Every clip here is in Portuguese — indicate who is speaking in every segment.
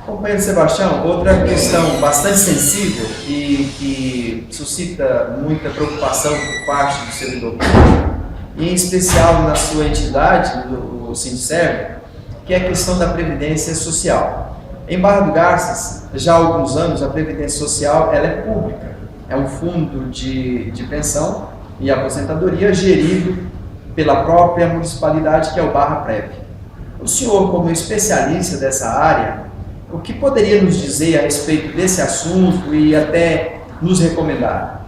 Speaker 1: Companheiro Sebastião, outra questão bastante sensível e que suscita muita preocupação por parte do servidor público, e em especial na sua entidade, o Sindicerv, que é a questão da Previdência Social. Em Barra do Garças, já há alguns anos, a Previdência Social ela é pública, é um fundo de pensão e aposentadoria gerido pela própria municipalidade, que é o Barra Prev. O senhor, como especialista dessa área, o que poderia nos dizer a respeito desse assunto e até nos recomendar?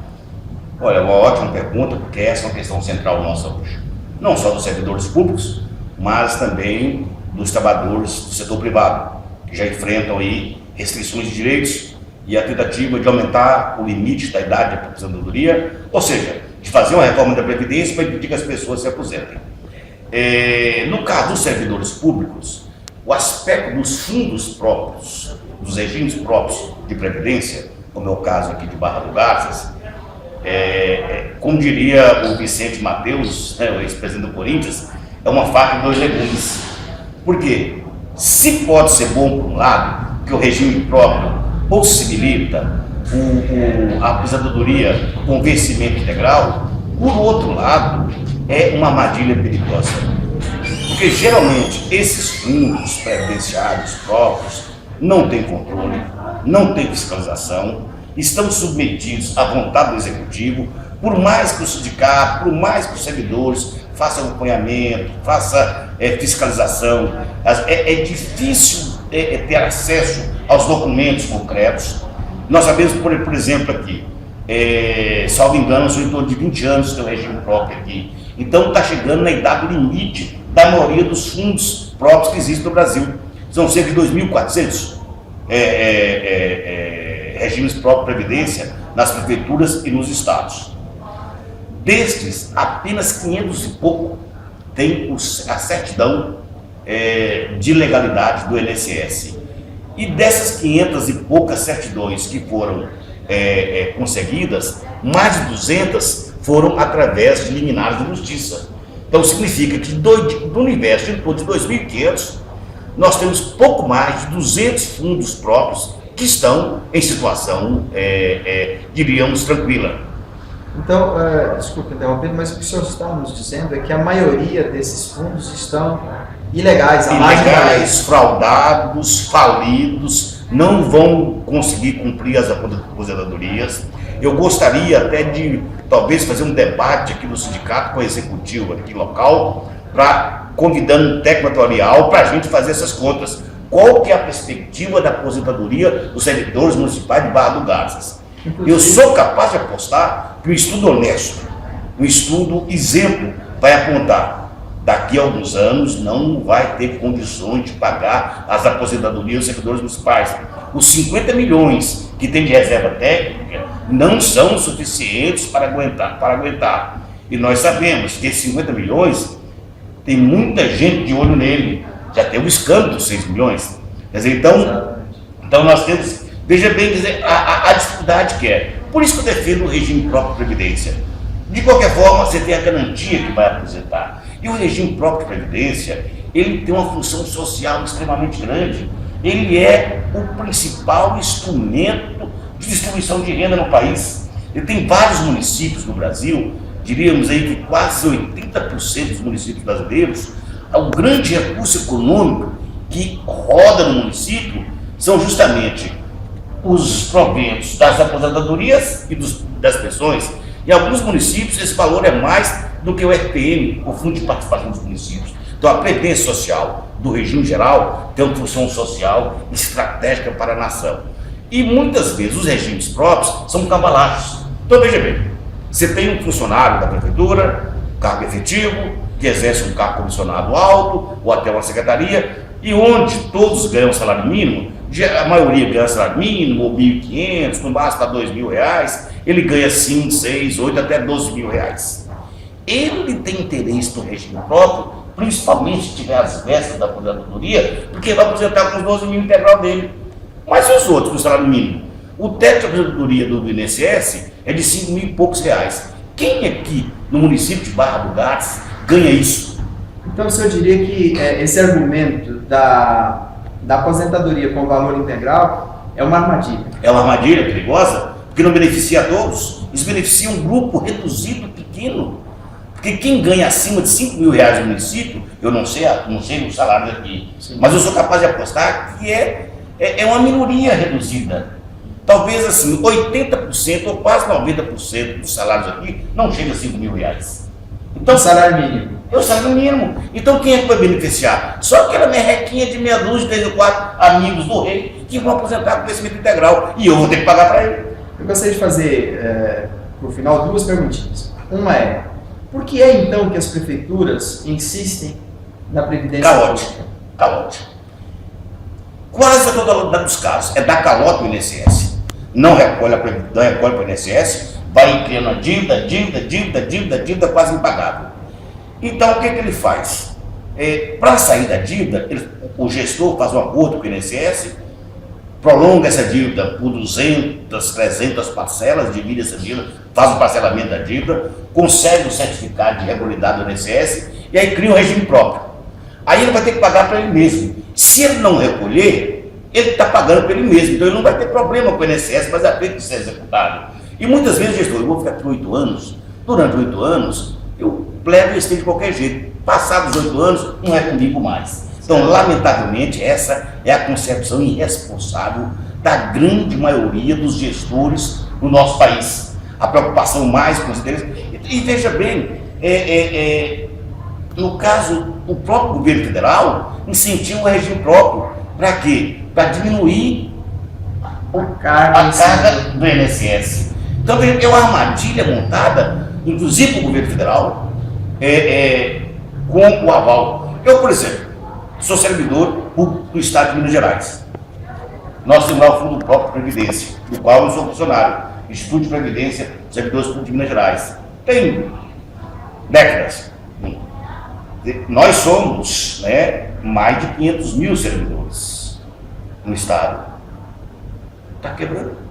Speaker 2: Olha, uma ótima pergunta, porque essa é uma questão central nossa hoje. Não só dos servidores públicos, mas também dos trabalhadores do setor privado, que já enfrentam aí restrições de direitos e a tentativa de aumentar o limite da idade da aposentadoria, ou seja, de fazer uma reforma da Previdência para impedir que as pessoas se aposentem. No caso dos servidores públicos, o aspecto dos fundos próprios, dos regimes próprios de previdência, como é o caso aqui de Barra do Garças, como diria o Vicente Mateus, o ex-presidente do Corinthians, é uma faca de dois legumes. Por quê? Se pode ser bom por um lado, que o regime próprio possibilita a aposentadoria com vencimento integral, por outro lado, é uma armadilha perigosa. Porque geralmente esses fundos previdenciários próprios não têm controle, não têm fiscalização, estão submetidos à vontade do executivo, por mais que o sindicato, por mais que os servidores façam acompanhamento, façam fiscalização, é difícil ter acesso aos documentos concretos. Nós sabemos, por exemplo, aqui, salvo engano, são em torno de 20 anos que tem o regime próprio aqui. Então está chegando na idade limite da maioria dos fundos próprios que existem no Brasil. São cerca de 2.400 regimes próprios de previdência nas prefeituras e nos estados. Destes, apenas 500 e pouco tem a certidão de legalidade do INSS. E dessas 500 e poucas certidões que foram conseguidas, mais de 200 foram através de liminares de justiça. Então significa que do universo de 2.500, nós temos pouco mais de 200 fundos próprios que estão em situação, diríamos, tranquila.
Speaker 1: Então, desculpe interromper, mas o que o senhor está nos dizendo é que a maioria desses fundos estão ilegais.
Speaker 2: Ilegais, fraudados, falidos, não vão conseguir cumprir as aposentadorias. Eu gostaria até de, talvez, fazer um debate aqui no sindicato com o executivo aqui local, convidando um técnico atuarial para a gente fazer essas contas. Qual que é a perspectiva da aposentadoria dos servidores municipais de Barra do Garças? Eu sou capaz de apostar que um estudo honesto, um estudo isento, vai apontar: daqui a alguns anos não vai ter condições de pagar as aposentadorias dos servidores municipais. Os 50 milhões que tem de reserva técnica não são suficientes para aguentar. E nós sabemos que esses 50 milhões, tem muita gente de olho nele. Já tem o escândalo dos 6 milhões. Quer dizer, então nós temos, veja bem, quer dizer, a dificuldade que é. Por isso que eu defendo o regime próprio de previdência. De qualquer forma, você tem a garantia que vai aposentar. E o regime próprio de previdência, ele tem uma função social extremamente grande. Ele é o principal instrumento de distribuição de renda no país. Ele tem vários municípios no Brasil, diríamos aí que quase 80% dos municípios brasileiros, o grande recurso econômico que roda no município são justamente os proventos das aposentadorias e das pensões. Em alguns municípios esse valor é mais do que o RPM, o Fundo de Participação dos Municípios. Então a Previdência Social do regime geral tem uma função social estratégica para a nação. E muitas vezes os regimes próprios são cambalachos. Então veja bem, você tem um funcionário da prefeitura, cargo efetivo, que exerce um cargo comissionado alto, ou até uma secretaria, e onde todos ganham salário mínimo, a maioria ganha salário mínimo, ou 1.500, no máximo está R$2.000, ele ganha 5, 6, 8, até R$12.000. Ele tem interesse no regime próprio, principalmente se tiver as vestas da aposentadoria, porque vai aposentar com os 12 mil integral dele. Mas e os outros com o salário mínimo? O teto de aposentadoria do INSS é de 5 mil e poucos reais. Quem aqui no município de Barra do Garças ganha isso?
Speaker 1: Então o senhor diria que esse argumento da da aposentadoria com valor integral é uma armadilha.
Speaker 2: É uma armadilha perigosa, porque não beneficia a todos. Isso beneficia um grupo reduzido, pequeno. Porque quem ganha acima de 5 mil reais no município, eu não sei o salário daqui, mas eu sou capaz de apostar que é uma minoria reduzida. Talvez assim, 80% ou quase 90% dos salários aqui não chega a 5 mil reais. Então,
Speaker 1: o salário mínimo.
Speaker 2: É o salário mínimo. Então quem é que vai beneficiar? Só aquela merrequinha de meia dúzia, 3 ou 4 amigos do rei que vão aposentar com crescimento integral. E eu vou ter que pagar para ele.
Speaker 1: Eu gostaria de fazer, no final, 2 perguntinhas. Uma é, por que é então que as prefeituras insistem na previdência pública?
Speaker 2: Calote. Quase a totalidade dos casos é dar calote no INSS. Não recolhe para o INSS, vai criando dívida, quase impagável. Então, o que ele faz? Para sair da dívida, o gestor faz um acordo com o INSS, prolonga essa dívida por 200, 300 parcelas, divide essa dívida, faz o parcelamento da dívida, consegue o certificado de regularidade do INSS e aí cria um regime próprio. Aí ele vai ter que pagar para ele mesmo. Se ele não recolher, ele está pagando para ele mesmo, então ele não vai ter problema com o INSS, mas é feito de ser executado. E muitas vezes o gestor, eu vou ficar aqui 8 anos, durante 8 anos, eu levo esse de qualquer jeito. Passados 8 anos, não é comigo mais. Então, lamentavelmente, essa é a concepção irresponsável da grande maioria dos gestores no nosso país. A preocupação mais com os interesses. E veja bem, no caso, o próprio governo federal incentiva o regime próprio. Para quê? Para diminuir a carga do INSS. Então, é uma armadilha montada, inclusive para o governo federal, com o aval. Eu, por exemplo, sou servidor público do Estado de Minas Gerais. Nós temos lá o Fundo Próprio de Previdência, do qual eu sou funcionário. Instituto de Previdência, Servidores Públicos de Minas Gerais. Tem décadas. Nós somos mais de 500 mil servidores no Estado. Está quebrando.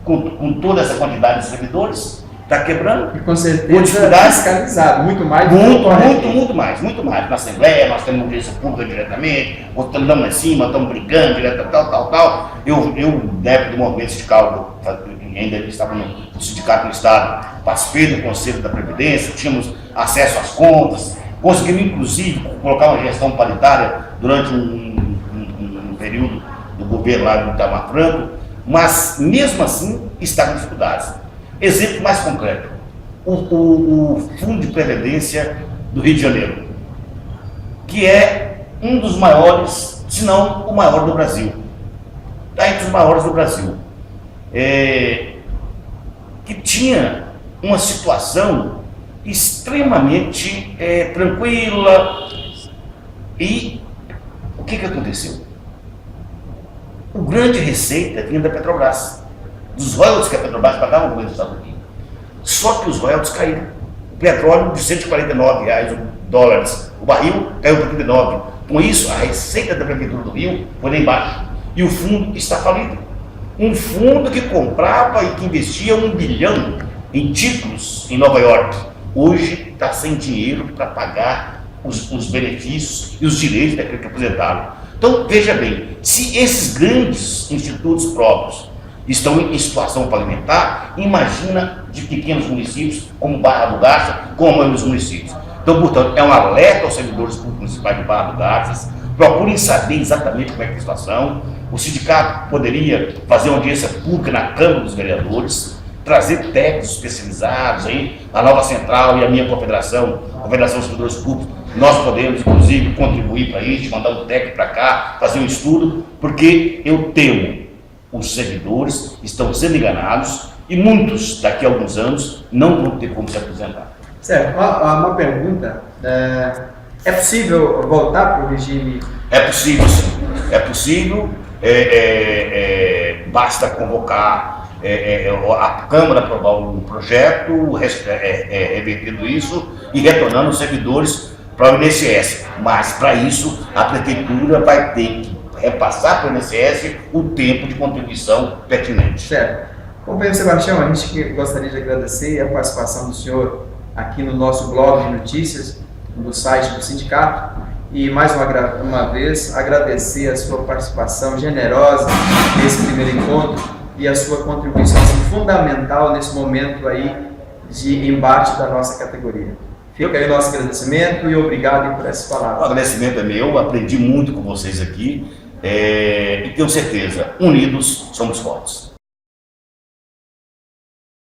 Speaker 2: Com toda essa quantidade de servidores, está quebrando.
Speaker 1: E com certeza fiscalizado, muito mais.
Speaker 2: Muito mais. Na Assembleia, nós temos audiência pública diretamente, estamos lá em cima, estamos brigando, tal. Eu na época do movimento sindical, ainda estava no sindicato no Estado, participei do Conselho da Previdência, tínhamos acesso às contas, conseguimos inclusive colocar uma gestão paritária durante um período do governo lá do Itamar Franco, mas mesmo assim está com dificuldades. Exemplo mais concreto, o Fundo de Previdência do Rio de Janeiro, que é um dos maiores, se não o maior do Brasil. Está entre os maiores do Brasil. Que tinha uma situação extremamente tranquila. E o que aconteceu? O grande receita vinha da Petrobras, dos royalties que a Petrobras pagava no governo do Estado do Rio. Só que os royalties caíram. O petróleo de R$149 dólares, o barril caiu para 39. Com isso, a receita da Prefeitura do Rio foi lá embaixo. E o fundo está falido. Um fundo que comprava e que investia 1 bilhão em títulos em Nova York. Hoje está sem dinheiro para pagar os benefícios e os direitos daquele que aposentaram. Então, veja bem, se esses grandes institutos próprios estão em situação falimentar, imagina de pequenos municípios, como Barra do Garças, como a maioria dos municípios. Então, portanto, é um alerta aos servidores públicos municipais de Barra do Garças, procurem saber exatamente como é que é a situação. O sindicato poderia fazer uma audiência pública na Câmara dos Vereadores, trazer técnicos especializados, aí, a Nova Central e a minha confederação, a Confederação dos Servidores Públicos, nós podemos, inclusive, contribuir para isso, mandar um técnico para cá, fazer um estudo, porque eu temo, os servidores estão sendo enganados e muitos, daqui a alguns anos, não vão ter como se aposentar.
Speaker 1: Certo. Uma pergunta. É possível voltar para o regime?
Speaker 2: É possível, sim. É possível. Basta convocar a Câmara aprovar um projeto, revertendo isso e retornando os servidores para o INSS. Mas, para isso, a Prefeitura vai ter que repassar para o INSS o tempo de contribuição pertinente.
Speaker 1: Certo. Companheiro Sebastião, a gente gostaria de agradecer a participação do senhor aqui no nosso blog de notícias, no site do sindicato. e mais uma vez agradecer a sua participação generosa nesse primeiro encontro e a sua contribuição assim, fundamental nesse momento aí de embate da nossa categoria. Fica aí o nosso agradecimento e obrigado por essas palavras.
Speaker 2: O agradecimento é meu, aprendi muito com vocês aqui e tenho certeza, unidos somos fortes.